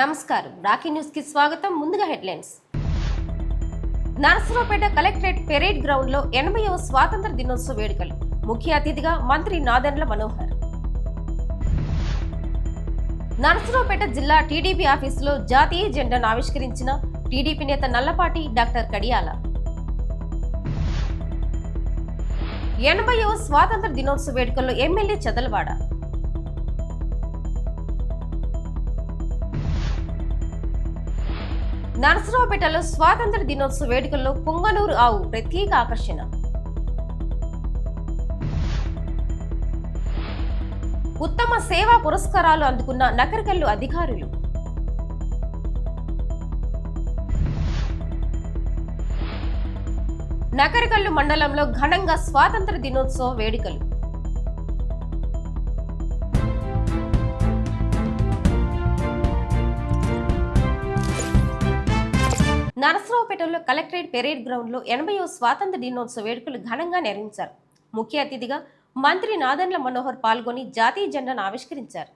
నమస్కారం, Rocky news కి స్వాగతం. ముందుగా headlines. Narasaraopet collectorate parade ground లో 80వ స్వాతంత్ర దినోత్సవ వేడుకలు. ముఖ్య అతిథిగా మంత్రి నాదెండ్ల మనోహర్. నరసరావుపేట జిల్లా టీడీపీ ఆఫీసులో జాతీయ జెండాను ఆవిష్కరించిన టీడీపీ నేత నల్లపాటి డాక్టర్ కడియాల. 80వ స్వాతంత్ర దినోత్సవ వేడుకల్లో ఎమ్మెల్యే చదలవాడ. నరసరావుపేటలో స్వాతంత్ర దినోత్సవ వేడుకల్లో పొంగనూరు ఆవు ప్రత్యేక ఆకర్షణ. ఉత్తమ సేవా పురస్కారాలు అందుకున్న నకరికల్లు అధికారులు. నకరికల్లు మండలంలో ఘనంగా స్వాతంత్ర దినోత్సవ వేడుకలు. నరసరావుపేటలో కలెక్టరేట్ పెరేడ్ గ్రౌండ్ లో 80వ స్వాతంత్ర దినోత్సవ వేడుకలు ఘనంగా నిర్వహించారు. ముఖ్య అతిథిగా మంత్రి నాదెండ్ల మనోహర్ పాల్గొని జాతీయ జెండాను ఆవిష్కరించారు.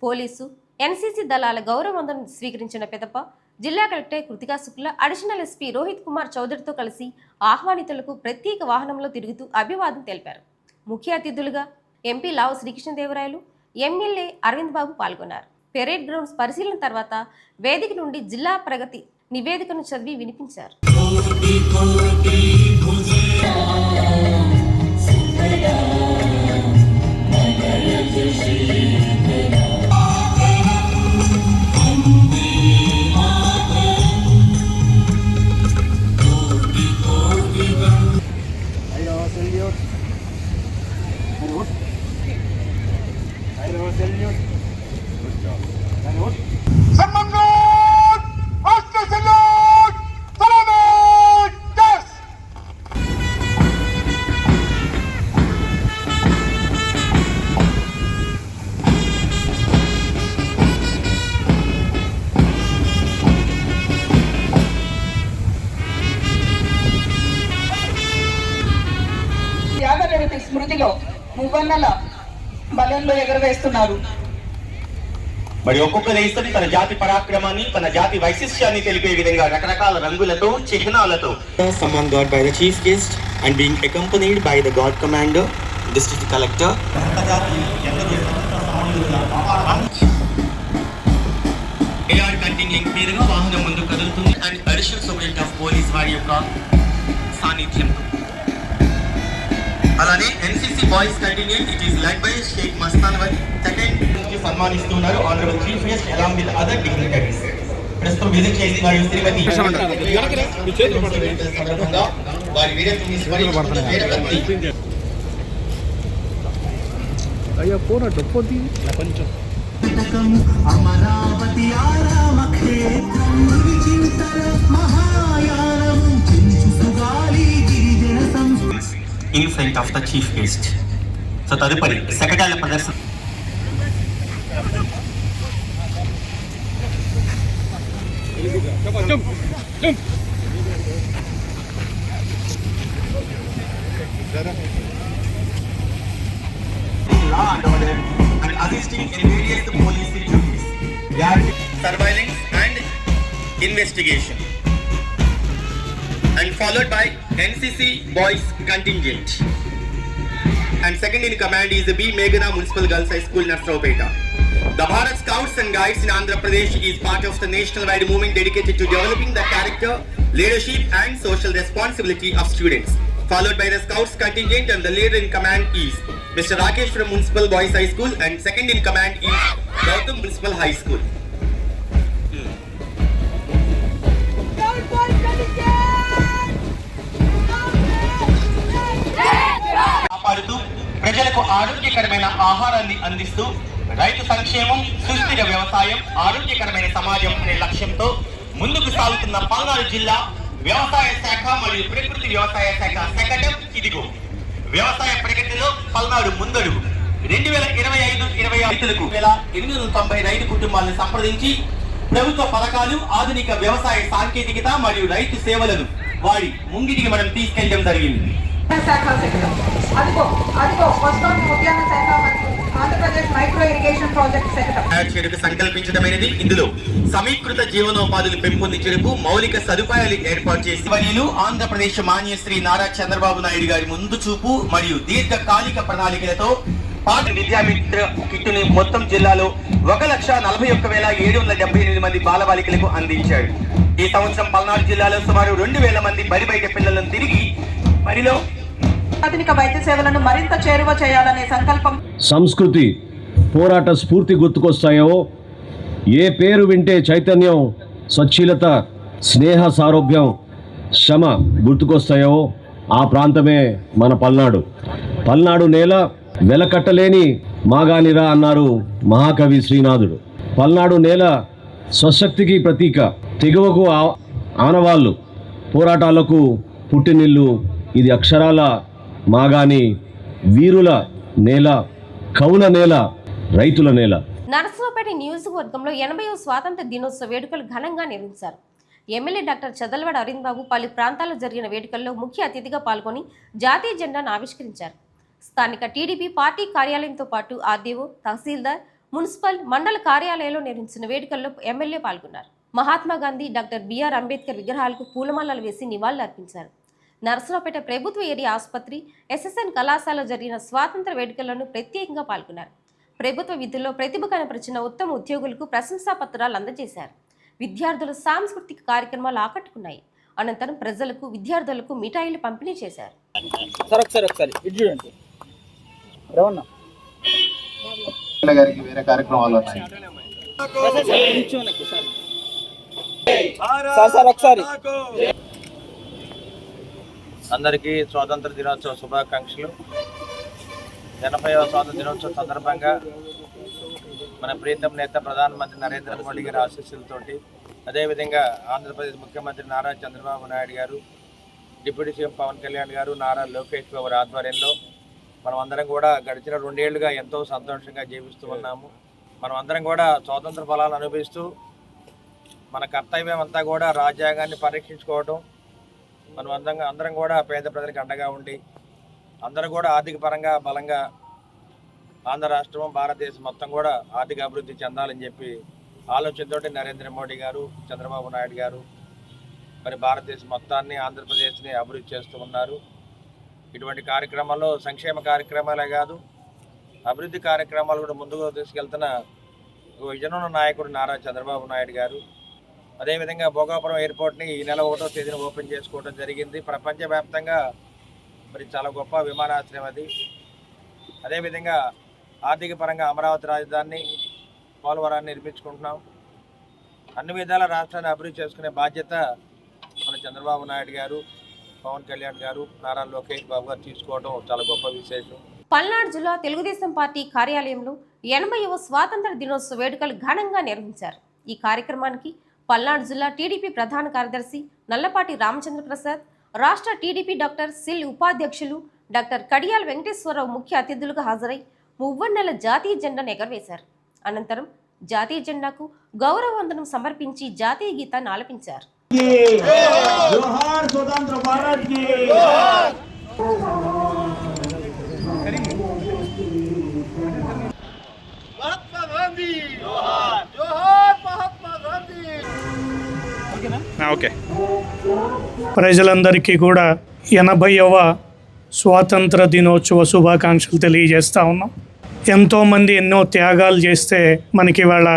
పోలీసు, ఎన్సీసీ దళాల గౌరవ వందనం స్వీకరించిన పెదప జిల్లా collector Kritika Shukla, additional SP Rohit Kumar చౌదరితో కలిసి ఆహ్వానితులకు ప్రత్యేక వాహనంలో తిరుగుతూ అభివాదం తెలిపారు. ముఖ్య అతిథులుగా ఎంపీ లావు శ్రీకృష్ణదేవరాయలు, ఎమ్మెల్యే అరవింద్ బాబు పాల్గొన్నారు. పెరేడ్ గ్రౌండ్స్ పరిశీలన తర్వాత వేదిక నుండి జిల్లా ప్రగతి నివేదికను చదివి వినిపించారు. స్మృతిలో మువ్వన్నల బలంలో ఎగరవేస్తున్నారు. మరి ఒక్కొక్క దేశం తన జాతి పరాక్రమాన్ని, తన జాతి వైశిష్ట్యాన్ని తెలిపే విధంగా రకరకాల రంగులతో, చిహ్నాలతో summoned God by the chief guest and being accompanied by the God commander, district collector. AR continuing పేరుగా వాహనం ముందు కదులుతుంది and additional superintendent of police వారి యొక్క సాన్నిధ్యంతో. అలానే NCC boys continuing it is led by Shaik Mastan Vali second నుంచి సన్మానిస్తున్నారు honourable chief guest along with other dignitaries. ప్రస్తుతం విజిట్ చేసిన వారి శ్రీమతి సందర్భంగా వారి వీరత్వాన్ని స్మరించుకుంటూ వీరవత్తి అయ్యా పోరాట పోతి కొంచెం అమరావతి ఆరామ క్షేత్రం విచింతన మహాయానం చించుగాలి గిరిజన సంస్కృతి in front of the chief guest. So తదుపరి సెక్రటరీల ప్రదర్శన. Law and order and assisting in various police duties, surveillance and investigation. And followed by NCC Boys Contingent. And second in command is the B. Meghana Municipal Girls High School, Narasarawpeta. The Bharat Scouts and Guides in Andhra Pradesh is part of the national-wide movement dedicated to developing the character, leadership and social responsibility of students. Followed by the Scouts Contingent, and the leader in command is Mr. Rakesh from Municipal Boys High School, and second in command is Gautam Municipal High School. కాపాడుతూ ప్రజలకు ఆరోగ్యకరమైన ఆహారాన్ని అందిస్తూ రైతు సంక్షేమం, సుస్థిర వ్యవసాయం, ఆరోగ్యకరమైన సమాజం అనే లక్ష్యంతో ముందుకు సాగుతున్న పల్నాడు జిల్లా వ్యవసాయ శాఖ మరియు ప్రకృతి వ్యవసాయ శాఖ శకటం ఇదిగో. వ్యవసాయ ప్రగతిలో పల్నాడు ముందడుగు. 2025-26 రైతులకు 890 రైతు కుటుంబాలను సంప్రదించి ప్రభుత్వ పథకాలు, ఆధునిక వ్యవసాయ సాంకేతికత మరియు రైతు సేవలను వారి ముంగిటికి మనం తీసుకెళ్లడం జరిగింది. శాఖ అదిగో అదిగో వస్తోంది ఉద్యాన శాఖ మంత్రి Andhra Pradesh micro irrigation project setup తయారు చేయడానికి సంకల్పించడమైనది. ఇందులో సమీకృత జీవనోపాధులు పెంపొందించడానికి మౌలిక సదుపాయాలు ఏర్పాటు చేసి మరియు ఆంధ్రప్రదేశ్ మాన్యశ్రీ నారా చంద్రబాబు నాయుడు గారి ముందు చూపు మరియు దీర్ఘకాలిక ప్రణాళికలతో పాఠ విద్యామిత్ర కిట్టుని మొత్తం జిల్లాలో 1,41,778 మంది బాలబాలికలకు అందించాడు. ఈ సంవత్సరం పల్నాడు జిల్లాలో సుమారు 2,000 మంది బడి బయట పిల్లలను తిరిగి బడిలో ఆధునిక వైద్య సేవలను మరింత చేరువ చేయాలనే సంకల్పం. సంస్కృతి పోరాట స్ఫూర్తి గుర్తుకొస్తాయో, ఏ పేరు వింటే చైతన్యం, స్వచ్ఛీలత, స్నేహ సారూప్యం, శ్రమ గుర్తుకొస్తాయో ఆ ప్రాంతమే మన పల్నాడు. పల్నాడు నేల వెలకట్టలేని మాగానిరా అన్నారు మహాకవి శ్రీనాథుడు. పల్నాడు నేల స్వశక్తికి ప్రతీక, తెగువకు ఆనవాళ్ళు, పోరాటాలకు పుట్టినిల్లు. ఇది అక్షరాల మాగాని, వీరుల నేల, కవుల నేల, రైతుల నేల. నరసరావుపేట నియోజకవర్గంలో 80వ స్వాతంత్ర దినోత్సవ వేడుకలు ఘనంగా నిర్వహించారు. ఎమ్మెల్యే డాక్టర్ చదలవాడ అరవింద్ బాబు పలు ప్రాంతాల్లో జరిగిన వేడుకల్లో ముఖ్య అతిథిగా పాల్గొని జాతీయ జెండాను ఆవిష్కరించారు. స్థానిక టీడీపీ పార్టీ కార్యాలయంతో పాటు ఆర్డీఓ, తహసీల్దార్, మున్సిపల్, మండల కార్యాలయాల్లో నిర్వహించిన వేడుకల్లో ఎమ్మెల్యే పాల్గొన్నారు. మహాత్మా గాంధీ, డాక్టర్ బిఆర్ అంబేద్కర్ విగ్రహాలకు పూలమాలలు వేసి నివాళులర్పించారు. నరసరావుపేట ప్రభుత్వ ఏరియా ఆసుపత్రి, ఎస్ఎస్ఎన్ కళాశాలలో జరిగిన స్వాతంత్ర వేడుకలను ప్రత్యేకంగా పాల్గొన్నారు. ప్రభుత్వ విధుల్లో ప్రతిభ కనపరిచిన ఉత్తమ ఉద్యోగులకు ప్రశంసా పత్రాలు అందజేశారు. విద్యార్థుల సాంస్కృతిక కార్యక్రమాలు ఆకట్టుకున్నాయి. అనంతరం ప్రజలకు, విద్యార్థులకు మిఠాయిలు పంపిణీ చేశారు. గారికి వేరే కార్యక్రమాలు ఉన్నాయి. అందరికీ స్వాతంత్ర దినోత్సవ శుభాకాంక్షలు. 80వ స్వాతంత్ర దినోత్సవం సందర్భంగా మన ప్రీతం నేత ప్రధానమంత్రి నరేంద్ర మోడీ గారి ఆశీస్సులతోటి, అదేవిధంగా ఆంధ్రప్రదేశ్ ముఖ్యమంత్రి నారా చంద్రబాబు నాయుడు గారు, డిప్యూటీ సీఎం పవన్ కళ్యాణ్ గారు, నారా లోకేష్ బాబు ఆధ్వర్యంలో మనం అందరం కూడా గడిచిన 2 ఏళ్లుగా ఎంతో సంతోషంగా జీవిస్తూ ఉన్నాము. మనం అందరం కూడా స్వాతంత్ర ఫలాలను అనుభవిస్తూ మన కర్తవ్యం అంతా కూడా రాజ్యాంగాన్ని పరీక్షించుకోవడం, మనం అందరం కూడా పేద ప్రజలకు అండగా ఉండి అందరూ కూడా ఆర్థిక పరంగా బలంగా ఆంధ్ర రాష్ట్రం, భారతదేశం మొత్తం కూడా ఆర్థిక అభివృద్ధి చెందాలని చెప్పి ఆలోచనతోటి నరేంద్ర మోడీ గారు, చంద్రబాబు నాయుడు గారు మరి భారతదేశం మొత్తాన్ని, ఆంధ్రప్రదేశ్ని అభివృద్ధి చేస్తూ ఉన్నారు. ఇటువంటి కార్యక్రమాల్లో సంక్షేమ కార్యక్రమాలే కాదు, అభివృద్ధి కార్యక్రమాలు కూడా ముందుకు తీసుకెళ్తున్న విజయనున్న నాయకుడు నారా చంద్రబాబు నాయుడు గారు. అదేవిధంగా భోగాపురం ఎయిర్పోర్ట్ని ఈ నెల 1వ తేదీన ఓపెన్ చేసుకోవడం జరిగింది. ప్రపంచవ్యాప్తంగా మరి చాలా గొప్ప విమానాశ్రయం అది. అదేవిధంగా ఆర్థిక పరంగా అమరావతి రాజధానిని, పోలవరాన్ని నిర్మించుకుంటున్నాం. అన్ని విధాల రాష్ట్రాన్ని అభివృద్ధి చేసుకునే బాధ్యత మన చంద్రబాబు నాయుడు గారు, పవన్ కళ్యాణ్ గారు, నారా లోకేష్ బాబు గారు తీసుకోవడం చాలా గొప్ప విశేషం. పల్నాడు జిల్లా తెలుగుదేశం పార్టీ కార్యాలయంలో 80వ స్వాతంత్ర దినోత్సవ వేడుకలు ఘనంగా నిర్వహించారు. ఈ కార్యక్రమానికి పల్నాడు జిల్లా టీడీపీ ప్రధాన కార్యదర్శి నల్లపాటి రామచంద్ర ప్రసాద్, రాష్ట్ర టీడీపీ డాక్టర్ సిల్ ఉపాధ్యక్షులు డాక్టర్ కడియాల వెంకటేశ్వరరావు ముఖ్య అతిథులుగా హాజరై మువ్వన్నెల జాతీయ జెండాను ఎగరవేశారు. అనంతరం జాతీయ జెండాకు గౌరవ వందనం సమర్పించి జాతీయ గీతాన్ని ఆలపించారు. ప్రజలందరికీ కూడా 80వ స్వాతంత్ర దినోత్సవ శుభాకాంక్షలు తెలియజేస్తా ఉన్నాం. ఎంతోమంది ఎన్నో త్యాగాలు చేస్తే మనకి ఇవాళ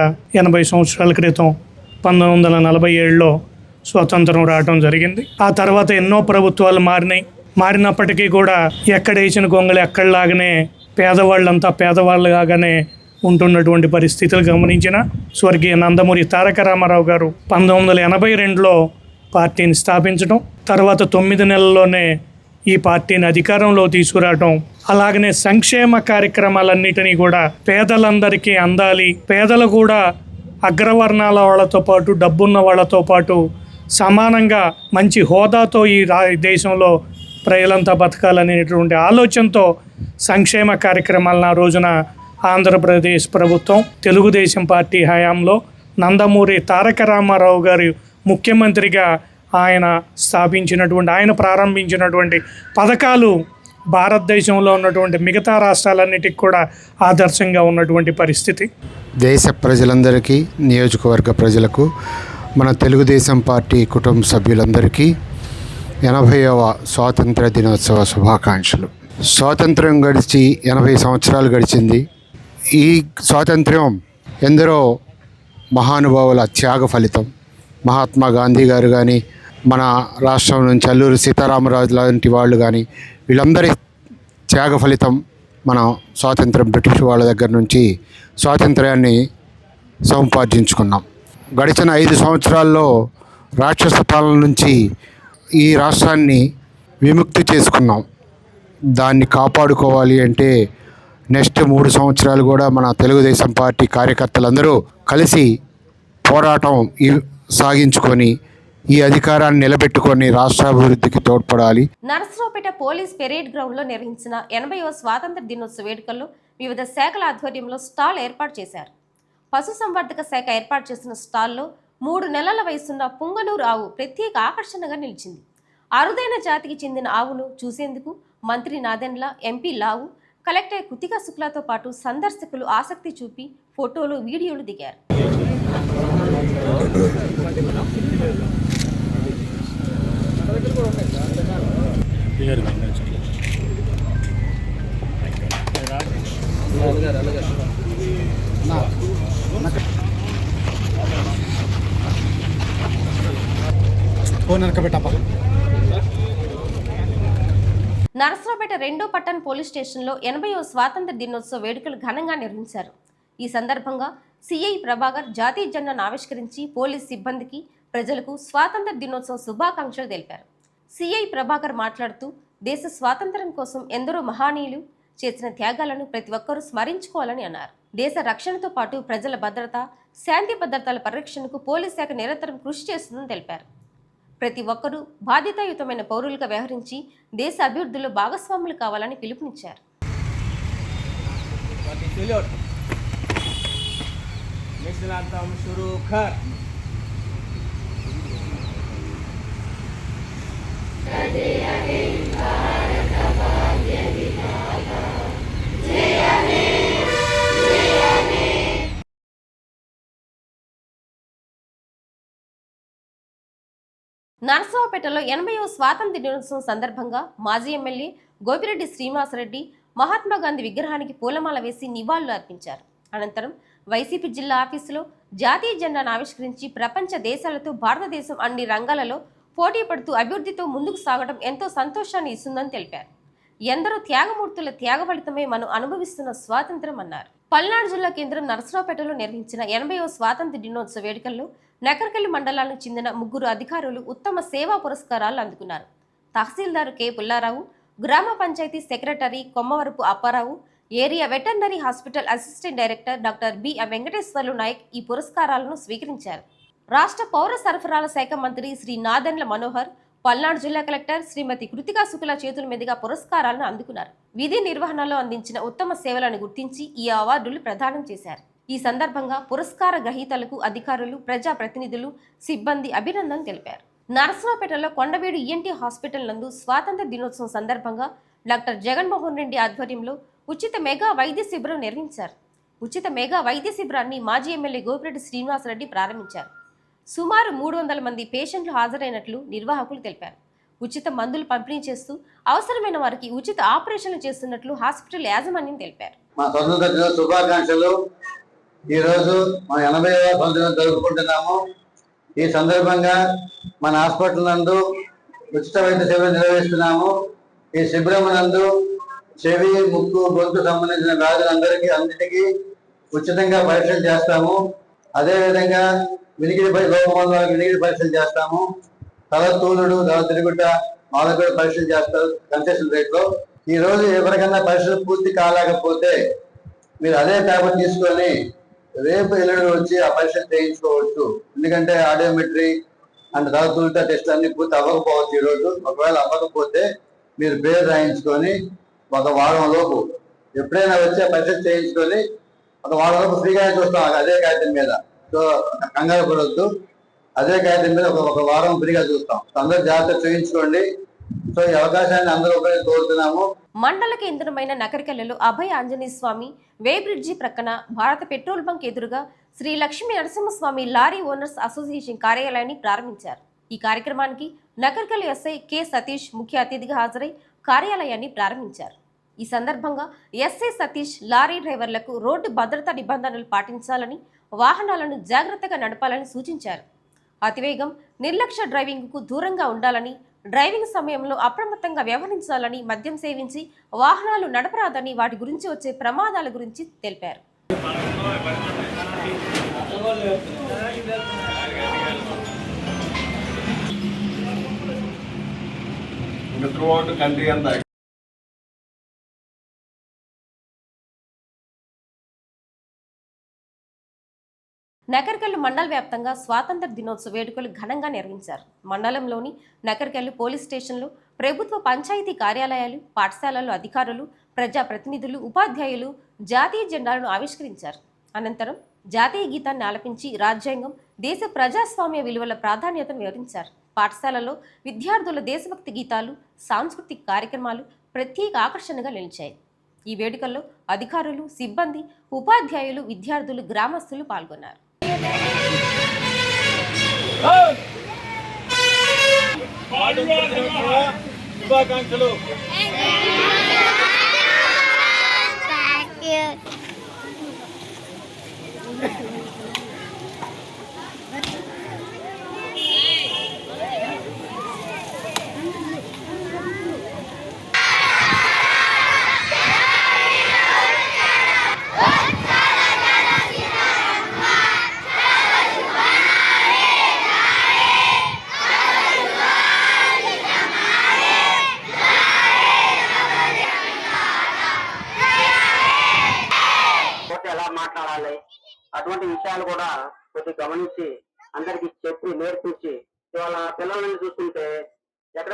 80 సంవత్సరాల క్రితం 1947లో స్వాతంత్రం రావడం జరిగింది. ఆ తర్వాత ఎన్నో ప్రభుత్వాలు మారినప్పటికీ కూడా ఎక్కడేసిన గొంగళి ఎక్కడలాగానే పేదవాళ్ళంతా పేదవాళ్ళలాగానే ఉంటున్నటువంటి పరిస్థితులు గమనించిన స్వర్గీయ నందమూరి తారక రామారావు గారు 1982లో పార్టీని స్థాపించడం, తర్వాత 9 నెలల్లోనే ఈ పార్టీని అధికారంలో తీసుకురావడం, అలాగనే సంక్షేమ కార్యక్రమాలన్నిటినీ కూడా పేదలందరికీ అందాలి, పేదలు కూడా అగ్రవర్ణాల వాళ్ళతో పాటు, డబ్బున్న వాళ్ళతో పాటు సమానంగా మంచి హోదాతో ఈ దేశంలో ప్రజలంతా బతకాలనేటువంటి ఆలోచనతో సంక్షేమ కార్యక్రమాలను ఆ రోజున ఆంధ్రప్రదేశ్ ప్రభుత్వం తెలుగుదేశం పార్టీ హయాంలో నందమూరి తారక రామారావు గారి ముఖ్యమంత్రిగా ఆయన ప్రారంభించినటువంటి పథకాలు భారతదేశంలో ఉన్నటువంటి మిగతా రాష్ట్రాలన్నిటికి కూడా ఆదర్శంగా ఉన్నటువంటి పరిస్థితి. దేశ ప్రజలందరికీ, నియోజకవర్గ ప్రజలకు, మన తెలుగుదేశం పార్టీ కుటుంబ సభ్యులందరికీ 80వ స్వాతంత్ర దినోత్సవ శుభాకాంక్షలు. స్వాతంత్ర్యం గడిచి 80 సంవత్సరాలు గడిచింది. ఈ స్వాతంత్ర్యం ఎందరో మహానుభావుల త్యాగ ఫలితం. మహాత్మా గాంధీ గారు కానీ, మన రాష్ట్రం నుంచి అల్లూరి సీతారామరాజు లాంటి వాళ్ళు కానీ, వీళ్ళందరి త్యాగ ఫలితం మన స్వాతంత్రం. బ్రిటిష్ వాళ్ళ దగ్గర నుంచి స్వాతంత్ర్యాన్ని సముపార్జించుకున్నాం. గడిచిన 5 సంవత్సరాల్లో రాక్షస పాలన నుంచి ఈ రాష్ట్రాన్ని విముక్తి చేసుకున్నాం. దాన్ని కాపాడుకోవాలి అంటే నెక్స్ట్ 3 సంవత్సరాలు కూడా మన తెలుగుదేశం పార్టీ కార్యకర్తలందరూ కలిసి పోరాటం సాగించుకొని ఈ అధికారాన్ని నిలబెట్టుకొని రాష్ట్రాభివృద్ధికి తోడ్పడాలి. నరసరావుపేట పోలీస్ పెరేడ్ గ్రౌండ్ లో నిర్వహించిన 80వ స్వాతంత్ర దినోత్సవ వేడుకల్లో వివిధ శాఖల ఆధ్వర్యంలో స్టాల్ ఏర్పాటు చేశారు. పశుసంవర్ధక శాఖ ఏర్పాటు చేసిన స్టాల్లో 3 నెలల వయసున్న పుంగనూరు ఆవు ప్రత్యేక ఆకర్షణగా నిలిచింది. అరుదైన జాతికి చెందిన ఆవును చూసేందుకు మంత్రి నాదెండ్ల, ఎంపీ లావు, కలెక్టర్ కృతికా శుక్లాతో పాటు సందర్శకులు ఆసక్తి చూపి ఫోటోలు, వీడియోలు దిగారు. నరసరావుపేట 2వ పట్టణ పోలీస్ స్టేషన్లో 80వ స్వాతంత్ర దినోత్సవ వేడుకలు ఘనంగా నిర్వహించారు. ఈ సందర్భంగా సిఐ ప్రభాకర్ జాతీయ జెండాను ఆవిష్కరించి పోలీస్ సిబ్బందికి, ప్రజలకు స్వాతంత్ర దినోత్సవ శుభాకాంక్షలు తెలిపారు. సిఐ ప్రభాకర్ మాట్లాడుతూ, దేశ స్వాతంత్ర్యం కోసం ఎందరో మహనీయులు చేసిన త్యాగాలను ప్రతి ఒక్కరూ స్మరించుకోవాలని అన్నారు. దేశ రక్షణతో పాటు ప్రజల భద్రత, శాంతి భద్రతల పరిరక్షణకు పోలీస్ శాఖ నిరంతరం కృషి చేస్తుందని తెలిపారు. ప్రతి ఒక్కరూ బాధ్యతాయుతమైన పౌరులుగా వ్యవహరించి దేశ అభివృద్ధిలో భాగస్వాములు కావాలని పిలుపునిచ్చారు. నరసరావుపేటలో 80వ స్వాతంత్ర దినోత్సవం సందర్భంగా మాజీ ఎమ్మెల్యే గోపిరెడ్డి శ్రీనివాసరెడ్డి మహాత్మా గాంధీ విగ్రహానికి పూలమాల వేసి నివాళులు అర్పించారు. అనంతరం వైసీపీ జిల్లా ఆఫీసులో జాతీయ జెండాను ఆవిష్కరించి ప్రపంచ దేశాలతో భారతదేశం అన్ని రంగాలలో పోటీ పడుతూ అభివృద్ధితో ముందుకు సాగడం ఎంతో సంతోషాన్ని ఇస్తుందని తెలిపారు. ఎందరో త్యాగమూర్తుల త్యాగ ఫలితమే మనం అనుభవిస్తున్న స్వాతంత్రం అన్నారు. పల్నాడు జిల్లా కేంద్రం నరసరావుపేటలో నిర్వహించిన 80వ స్వాతంత్ర దినోత్సవ వేడుకల్లో నకర్కల్లి మండలానికి చెందిన 3 అధికారులు ఉత్తమ సేవా పురస్కారాలు అందుకున్నారు. తహసీల్దారు కె పుల్లారావు, గ్రామ panchayat secretary Kommavarapu Apparao, area veterinary hospital assistant director doctor B Venkateswarlu Nayak ఈ పురస్కారాలను స్వీకరించారు. రాష్ట్ర పౌర సరఫరాల శాఖ మంత్రి శ్రీ నాదెండ్ల మనోహర్, పల్నాడు జిల్లా కలెక్టర్ శ్రీమతి కృతికా శుక్లా చేతుల మీదుగా పురస్కారాలను అందుకున్నారు. విధి నిర్వహణలో అందించిన ఉత్తమ సేవలను గుర్తించి ఈ అవార్డులు ప్రదానం చేశారు. ఈ సందర్భంగా పురస్కార గ్రహీతలకు అధికారులు, ప్రజా ప్రతినిధులు, సిబ్బంది అభినందనలు తెలిపారు. నరసరావుపేటలో కొండవీడు ఈఎన్టీ హాస్పిటల్ నందు స్వాతంత్ర దినోత్సవం సందర్భంగా డాక్టర్ జగన్మోహన్ రెడ్డి ఆధ్వర్యంలో ఉచిత మెగా వైద్య శిబిరం నిర్వహించారు. ఉచిత మెగా వైద్య శిబిరాన్ని మాజీ ఎమ్మెల్యే గోపిరెడ్డి శ్రీనివాసరెడ్డి ప్రారంభించారు. సుమారు 300 మంది పేషెంట్లు హాజరైనట్లు నిర్వాహకులు తెలిపారు. ఉచిత మందులు పంపిణీ చేస్తూ అవసరమైన వారికి ఉచిత ఆపరేషన్లు చేస్తున్నట్లు హాస్పిటల్ యాజమాన్యం తెలిపారు. మా స్వతంత్ర దిన శుభాకాంక్షలు. ఈరోజు మన 80వ స్వాతంత్ర జరుపుకుంటున్నాము. ఈ సందర్భంగా మన హాస్పిటల్ నందు ఉచిత వైద్య శిబిరం నిర్వహిస్తున్నాము. ఈ శిబిరం నందు చెవి, ముక్కు, గొంతు సంబంధించిన వ్యాధులందరికీ అన్నిటికీ ఉచితంగా పరీక్షలు చేస్తాము. అదేవిధంగా వినికిడి లోపం వినికిడి పరీక్షలు చేస్తాము. తల తూలుడు, తల తిరుగుట వాళ్ళకు కూడా పరీక్షలు చేస్తారు కన్సెషన్ రేట్ లో. ఈ రోజు ఎవరికైనా పరీక్షలు పూర్తి కాలేకపోతే మీరు అదే పేపర్ తీసుకొని రేపు ఎల్లుండి వచ్చి ఆ పరీక్షలు చేయించుకోవచ్చు. ఎందుకంటే ఆడియోమెట్రీ అండ్ తల తూలుట టెస్ట్ అన్ని పూర్తి అవ్వకపోవచ్చు. ఈ రోజు ఒకవేళ అవ్వకపోతే మీరు పేరు రాయించుకొని 1 వారం లోపు ఎప్పుడైనా వచ్చి పరీక్షలు చేయించుకొని 1 వారం లోపు ఫ్రీగానే చూస్తాం అదే కాగితం మీద. సో కంగారు పడవద్దు, అదే కాగితం మీద 1 వారం ఫ్రీగా చూస్తాం. అందరూ జాగ్రత్త చేయించుకోండి. సో ఈ అవకాశాన్ని అందరూ కోరుతున్నాము. మండల కేంద్రమైన నకరికల్లులో అభయ ఆంజనేయ స్వామి వే బ్రిడ్జి ప్రక్కన భారత పెట్రోల్ బంక్ ఎదురుగా Shri Lakshmi Narasimhaswamy lorry owners association కార్యాలయాన్ని ప్రారంభించారు. ఈ కార్యక్రమానికి నకరికల్ ఎస్ఐ కె సతీష్ ముఖ్య అతిథిగా హాజరై కార్యాలయాన్ని ప్రారంభించారు. ఈ సందర్భంగా ఎస్ఐ సతీష్ లారీ డ్రైవర్లకు రోడ్డు భద్రతా నిబంధనలు పాటించాలని, వాహనాలను జాగ్రత్తగా నడపాలని సూచించారు. అతివేగం, నిర్లక్ష్య డ్రైవింగ్కు దూరంగా ఉండాలని, డ్రైవింగ్ సమయంలో అప్రమత్తంగా వ్యవహరించాలని, మద్యం సేవించి వాహనాలు నడపరాదని, వాటి గురించి వచ్చే ప్రమాదాల గురించి తెలిపారు. నకరికల్లు మండల వ్యాప్తంగా స్వాతంత్ర దినోత్సవ వేడుకలు ఘనంగా నిర్వహించారు. మండలంలోని నకరికల్లు పోలీస్ స్టేషన్లు, ప్రభుత్వ పంచాయతీ కార్యాలయాలు, పాఠశాలలు అధికారులు, ప్రజాప్రతినిధులు, ఉపాధ్యాయులు జాతీయ జెండాలను ఆవిష్కరించారు. అనంతరం జాతీయ గీతాన్ని ఆలపించి రాజ్యాంగం, దేశ ప్రజాస్వామ్య విలువల ప్రాధాన్యతను వివరించారు. పాఠశాలలో విద్యార్థుల దేశభక్తి గీతాలు, సాంస్కృతిక కార్యక్రమాలు ప్రత్యేక ఆకర్షణగా నిలిచాయి. ఈ వేడుకల్లో అధికారులు, సిబ్బంది, ఉపాధ్యాయులు, విద్యార్థులు, గ్రామస్తులు పాల్గొన్నారు. శుభాకాంక్షలు. ఎలా మాట్లాడాలి అటువంటి విషయాలు కూడా కొద్దిగా గమనించి అందరికి చెప్పి నేర్పించి ఇవాళ పిల్లలను చూస్తుంటే ఎక్కడ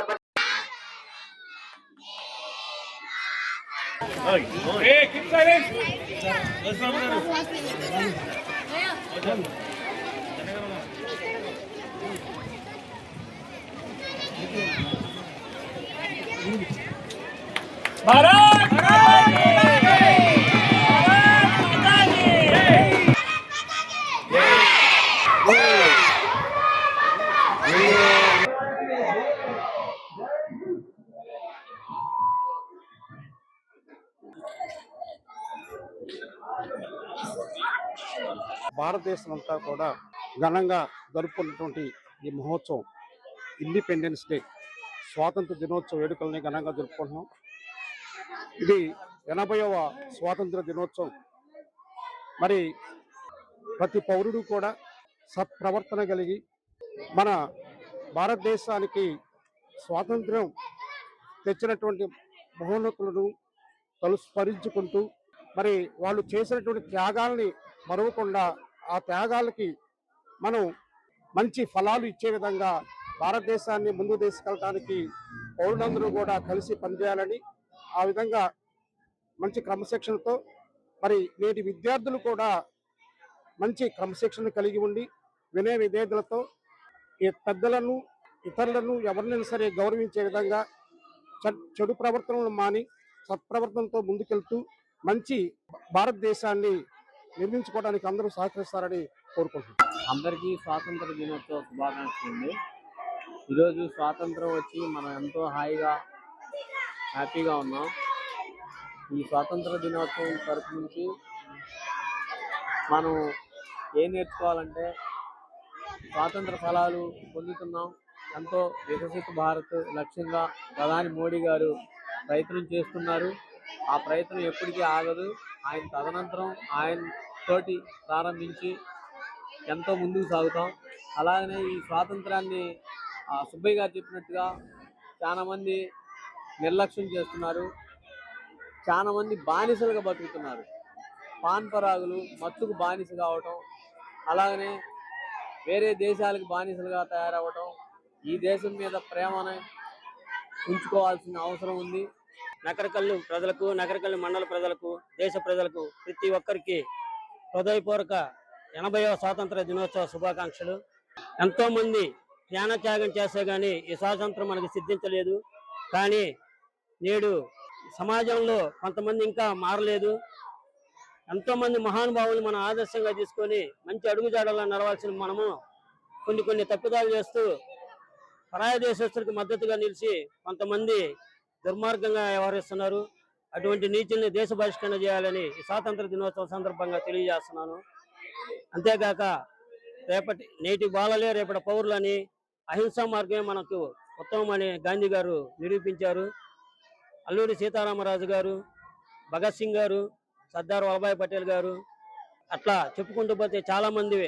భారతదేశం అంతా కూడా ఘనంగా జరుపుకున్నటువంటి ఈ మహోత్సవం ఇండిపెండెన్స్ డే స్వాతంత్ర దినోత్సవ వేడుకల్ని ఘనంగా జరుపుకుంటున్నాం. ఇది 80వ స్వాతంత్ర దినోత్సవం. మరి ప్రతి పౌరుడు కూడా సత్ప్రవర్తన కలిగి మన భారతదేశానికి స్వాతంత్ర్యం తెచ్చినటువంటి మహోన్నతులను స్మరించుకుంటూ మరి వాళ్ళు చేసినటువంటి త్యాగాల్ని మరవకుండా ఆ త్యాగాలకి మనం మంచి ఫలాలు ఇచ్చే విధంగా భారతదేశాన్ని ముందుకు తీసుకెళ్ళడానికి పౌరులందరూ కూడా కలిసి పనిచేయాలని, ఆ విధంగా మంచి క్రమశిక్షణతో మరి నేటి విద్యార్థులు కూడా మంచి క్రమశిక్షణ కలిగి ఉండి వినయ విధేయతలతో ఈ పెద్దలను, ఇతరులను ఎవరినైనా సరే గౌరవించే విధంగా చెడు ప్రవర్తనలు మాని సత్ప్రవర్తనతో ముందుకెళ్తూ మంచి భారతదేశాన్ని నిర్మించుకోవడానికి అందరూ సహకరిస్తారని కోరుకుంటున్నాను. అందరికీ స్వాతంత్ర దినోత్సవ శుభాకాంక్షలు అండి. ఈరోజు స్వాతంత్రం వచ్చి మనం ఎంతో హాయిగా హ్యాపీగా ఉన్నాం. ఈ స్వాతంత్ర దినోత్సవం తరపు నుంచి మనం ఏం నేర్చుకోవాలంటే స్వాతంత్ర ఫలాలు పొందుతున్నాం. ఎంతో వికసిత భారత్ లక్ష్యంగా ప్రధాని మోడీ గారు ప్రయత్నం చేస్తున్నారు. ఆ ప్రయత్నం ఎప్పటికీ ఆగదు. ఆయన తదనంతరం ఆయన తోటి ప్రారంభించి ఎంతో ముందుకు సాగుతాం. అలాగనే ఈ స్వాతంత్రాన్ని సుబ్బయ్య గారు చెప్పినట్టుగా చాలామంది నిర్లక్ష్యం చేస్తున్నారు. చాలామంది బానిసలుగా బతుకుతున్నారు. పాన్ పరాగులు, మత్తుకు బానిస కావటం, అలాగనే వేరే దేశాలకు బానిసలుగా తయారవటం, ఈ దేశం మీద ప్రేమను ఉంచుకోవాల్సిన అవసరం ఉంది. నకరికల్లు ప్రజలకు, నకరికల్లు మండల ప్రజలకు, దేశ ప్రజలకు ప్రతి ఒక్కరికి హృదయపూర్వక 80వ స్వాతంత్ర దినోత్సవ శుభాకాంక్షలు. ఎంతోమంది జ్ఞానత్యాగం చేస్తే కానీ ఈ స్వాతంత్రం మనకు సిద్ధించలేదు. కానీ నేడు సమాజంలో కొంతమంది ఇంకా మారలేదు. ఎంతోమంది మహానుభావులు మనం ఆదర్శంగా తీసుకొని మంచి అడుగుజాడల్లో నడవాల్సిన మనము కొన్ని తప్పిదాలు చేస్తూ పరాయ దేశస్తులకు మద్దతుగా నిలిచి కొంతమంది దుర్మార్గంగా వ్యవహరిస్తున్నారు. అటువంటి నీచుల్ని దేశ బహిష్కరణ చేయాలని ఈ స్వాతంత్ర దినోత్సవం సందర్భంగా తెలియజేస్తున్నాను. అంతేకాక నేటి బాలలే రేపటి పౌరులని, అహింసా మార్గమే మనకు ఉత్తమమని గాంధీ గారు నిరూపించారు. అల్లూరి సీతారామరాజు గారు, భగత్ సింగ్ గారు, సర్దార్ వల్లభాయ్ పటేల్ గారు, అట్లా చెప్పుకుంటూ పోతే చాలా మంది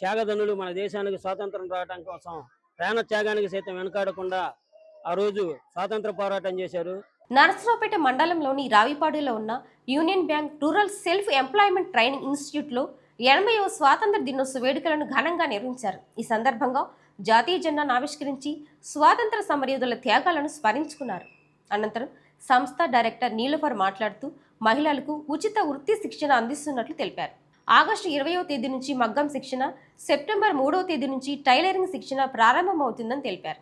త్యాగధనులు మన దేశానికి స్వాతంత్రం రావడం కోసం ప్రాణ త్యాగానికి సైతం వెనకాడకుండా ఆ రోజు స్వాతంత్ర పోరాటం చేశారు. నరసరావుపేట మండలంలోని రావిపాడులో ఉన్న union bank rural self employment training ఇన్స్టిట్యూట్లో 80వ స్వాతంత్ర దినోత్సవ వేడుకలను ఘనంగా నిర్వహించారు. ఈ సందర్భంగా జాతీయ జెండాను ఆవిష్కరించి స్వాతంత్ర సమరయోధుల త్యాగాలను స్మరించుకున్నారు. అనంతరం సంస్థ డైరెక్టర్ నీలుఫర్ మాట్లాడుతూ మహిళలకు ఉచిత వృత్తి శిక్షణ అందిస్తున్నట్లు తెలిపారు. ఆగస్టు 20వ తేదీ నుంచి మగ్గం శిక్షణ, సెప్టెంబర్ 3వ తేదీ నుంచి టైలరింగ్ శిక్షణ ప్రారంభమవుతుందని తెలిపారు.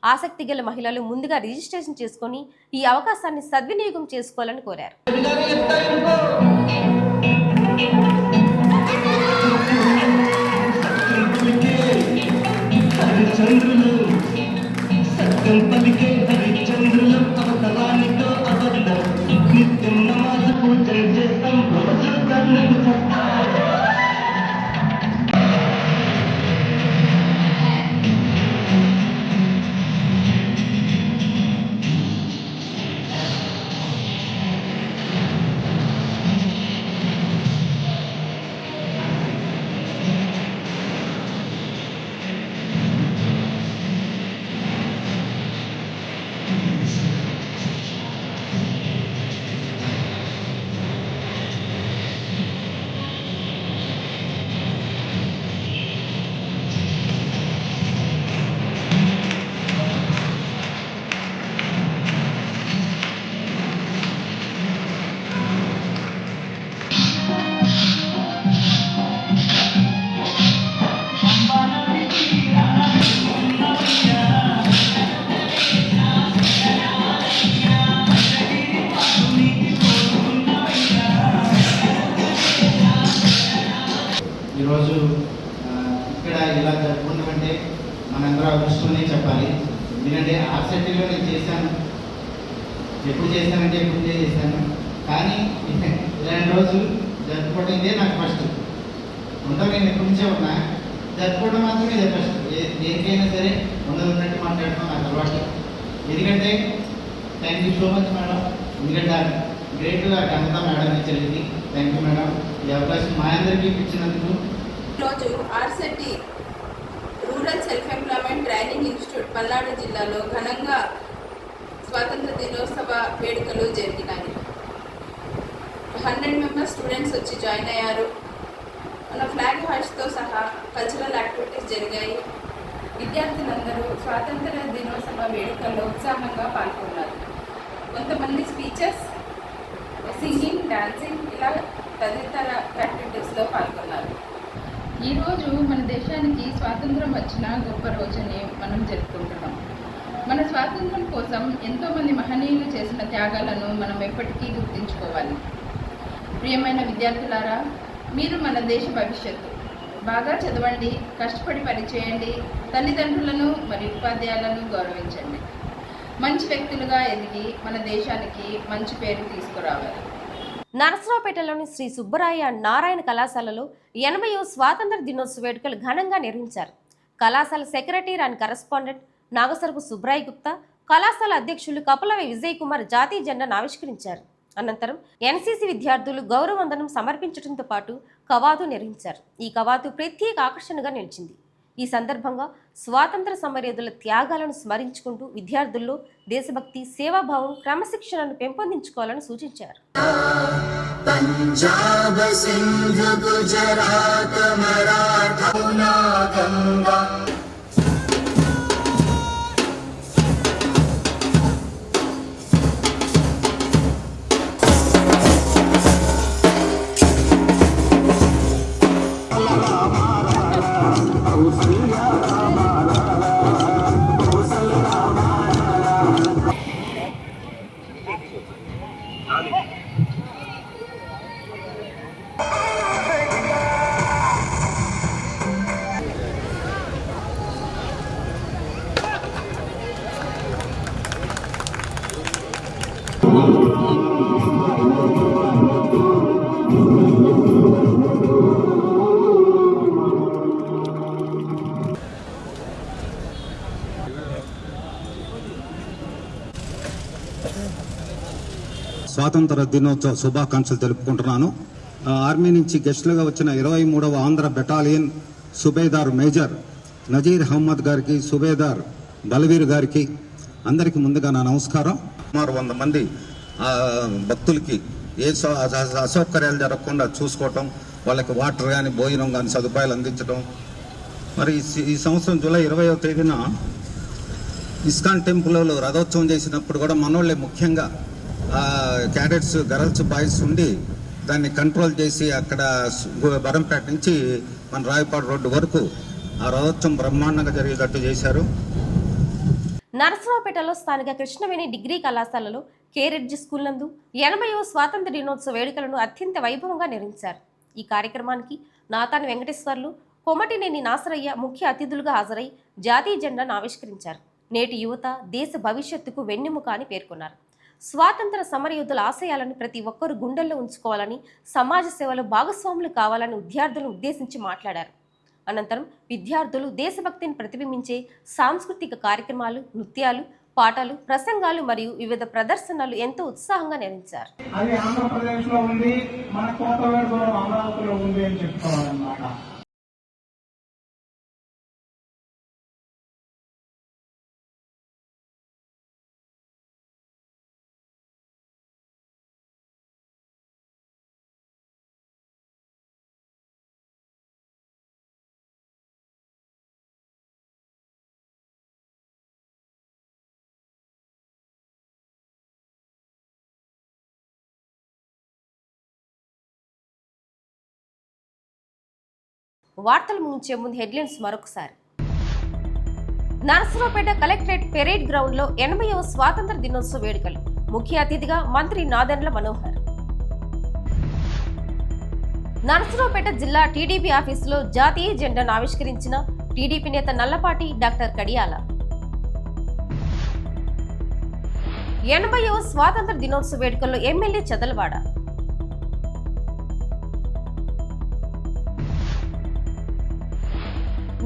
ఆసక్తి గల మహిళలు ముందుగా రిజిస్ట్రేషన్ చేసుకుని ఈ అవకాశాన్ని సద్వినియోగం చేసుకోవాలని కోరారు. ఈరోజు ఇక్కడ ఇలా జరుపుకుంటామంటే మనందరూ అదృష్టమని చెప్పాలి. ఎందుకంటే ఆర్సెట్టీలో నేను చేశాను, ఎప్పుడు చేశానంటే ఎప్పుడు చేశాను, కానీ ఇలాంటి రోజు జరుపుకోవడం ఇదే నాకు ఫస్ట్. ఉండవు, నేను ఎప్పటి నుంచే ఉన్నా, జరుపుకోవడం మాత్రమే ఇదే ఫస్ట్. దేనికైనా సరే ఉన్నట్టు మాట్లాడటం నాకు అలవాటు. ఎందుకంటే thank you so much madam, ఎందుకంటే గ్రేట్గా కన్నదా మేడం చెల్లింది. థ్యాంక్ యూ మేడం, ఈ అవకాశం మా అందరికీ ఇచ్చినందుకు. ఈరోజు ఆర్సెట్టి rural self employment training institute Palnadu జిల్లాలో ఘనంగా స్వాతంత్ర దినోత్సవ వేడుకలు జరిగినాయి. 100 మెంబర్స్ స్టూడెంట్స్ వచ్చి జాయిన్ అయ్యారు. మన ఫ్లాగ్ హాస్ట్తో సహా కల్చరల్ యాక్టివిటీస్ జరిగాయి. విద్యార్థులందరూ స్వాతంత్ర దినోత్సవ వేడుకల్లో ఉత్సాహంగా పాల్గొన్నారు. కొంతమంది స్పీచెస్, సింగింగ్, డాన్సింగ్ ఇలా తదితర యాక్టివిటీస్లో పాల్గొన్నారు. ఈరోజు మన దేశానికి స్వాతంత్రం వచ్చిన గొప్ప రోజుని మనం జరుపుకుంటున్నాం. మన స్వాతంత్రం కోసం ఎంతోమంది మహనీయులు చేసిన త్యాగాలను మనం ఎప్పటికీ గుర్తుంచుకోవాలి. ప్రియమైన విద్యార్థులారా, మీరు మన దేశ భవిష్యత్తు. బాగా చదవండి, కష్టపడి పనిచేయండి, తల్లిదండ్రులను మరియు ఉపాధ్యాయులను గౌరవించండి. మంచి వ్యక్తులుగా ఎదిగి మన దేశానికి మంచి పేరు తీసుకురావాలి. నరసరావుపేటలోని శ్రీ సుబ్బరాయ నారాయణ కళాశాలలో 80వ స్వాతంత్ర దినోత్సవ వేడుకలు ఘనంగా నిర్వహించారు. కళాశాల secretary and correspondent Nagasarapu Subrai Gupta, కళాశాల అధ్యక్షులు కపలవి విజయ్ కుమార్ జాతీయ జెండాను ఆవిష్కరించారు. అనంతరం ఎన్సీసీ విద్యార్థులు గౌరవవందనం సమర్పించడంతో పాటు కవాతు నిర్వహించారు. ఈ కవాతు ప్రత్యేక ఆకర్షణగా నిలిచింది. ఈ సందర్భంగా స్వాతంత్ర సమరయోధుల త్యాగాలను స్మరించుకుంటూ విద్యార్థుల్లో దేశభక్తి, సేవాభావం, క్రమశిక్షణను పెంపొందించుకోవాలని సూచించారు. పంజాబ్, సింధ్, గుజరాత్, మరాఠా, గంగా స్వాతంత్ర దినోత్సవ శుభాకాంక్షలు తెలుపుకుంటున్నాను. ఆర్మీ నుంచి గెస్టులుగా వచ్చిన 23వ ఆంధ్ర బెటాలియన్ సుబేదార్ మేజర్ నజీర్ అహ్మద్ గారికి, సుబేదార్ బలవీర్ గారికి అందరికీ ముందుగా నా నమస్కారం. సుమారు 100 మంది భక్తులకి ఏ అసౌకర్యాలు జరగకుండా చూసుకోవటం, వాళ్ళకి వాటర్ కానీ భోజనం కానీ సదుపాయాలు అందించడం. మరి ఈ సంవత్సరం జూలై 20వ తేదీన ఇస్కాన్ టెంపుల్లో రథోత్సవం చేసినప్పుడు కూడా మనోళ్ళే ముఖ్యంగా క్యాడెట్స్, గర్ల్స్, బాయ్స్ ఉండి దాన్ని కంట్రోల్ చేసి అక్కడ బరంపేట నుంచి మన రాయపాడు రోడ్డు వరకు ఆ రథోత్సవం బ్రహ్మాండంగా జరిగేటట్టు చేశారు. నరసరావుపేటలో స్థానిక కృష్ణవేణి డిగ్రీ కళాశాలలో కేరెడ్జి స్కూల్ నందు 80వ స్వాతంత్ర దినోత్సవ వేడుకలను అత్యంత వైభవంగా నిర్వహించారు. ఈ కార్యక్రమానికి నాతాని వెంకటేశ్వర్లు, కొమటినేని నాసరయ్య ముఖ్య అతిథులుగా హాజరై జాతీయ జెండాను ఆవిష్కరించారు. నేటి యువత దేశ భవిష్యత్తుకు వెన్నెముక అని పేర్కొన్నారు. స్వాతంత్ర సమరయోధుల ఆశయాలను ప్రతి ఒక్కరూ గుండెల్లో ఉంచుకోవాలని, సమాజ సేవలో భాగస్వాములు కావాలని విద్యార్థులను ఉద్దేశించి మాట్లాడారు. అనంతరం విద్యార్థులు దేశభక్తిని ప్రతిబింబించే సాంస్కృతిక కార్యక్రమాలు, నృత్యాలు, పాటలు, ప్రసంగాలు మరియు వివిధ ప్రదర్శనలు ఎంతో ఉత్సాహంగా నిర్వహించారు. అది ఆంధ్రప్రదేశ్ లో ఉంది, మన కోటవేడు దూరం అమరావతిలో ఉంది అని చెప్పుకోవాలన్నమాట. వార్తలు ముగించే ముందు హెడ్లైన్స్ మరొకసారి. నరసరావుపేట కలెక్టరేట్ పెరేడ్ గ్రౌండ్ లో 80వ స్వాతంత్ర దినోత్సవ వేడుకలు. ముఖ్య అతిథిగా మంత్రి నాదెండ్ల మనోహర్. నరసరావుపేట జిల్లా టీడీపీ ఆఫీసులో జాతీయ జెండాను ఆవిష్కరించిన టీడీపీ నేత నల్లపాటి డాక్టర్ కడియాల. 80వ స్వాతంత్ర దినోత్సవ వేడుకల్లో ఎమ్మెల్యే చదలవాడ.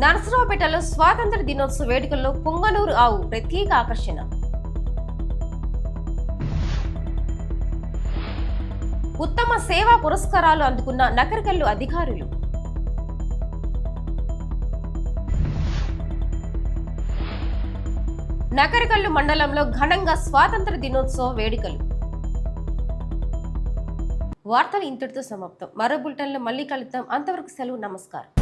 నరసరావుపేటలో స్వాతంత్ర దినోత్సవ వేడుకల్లో పుంగనూరు ఆవు ప్రత్యేక ఆకర్షణ. ఉత్తమ సేవా పురస్కారాలు అందుకున్న నకరికల్లు అధికారులు. నకరికల్లు మండలంలో ఘనంగా స్వాతంత్ర దినోత్సవ వేడుకలు. వార్తలు ఇంతటితో సమాప్తం. మరో బులెటిన్లో మళ్ళీ కలుద్దాం. అంతవరకు సెలవు. నమస్కారం.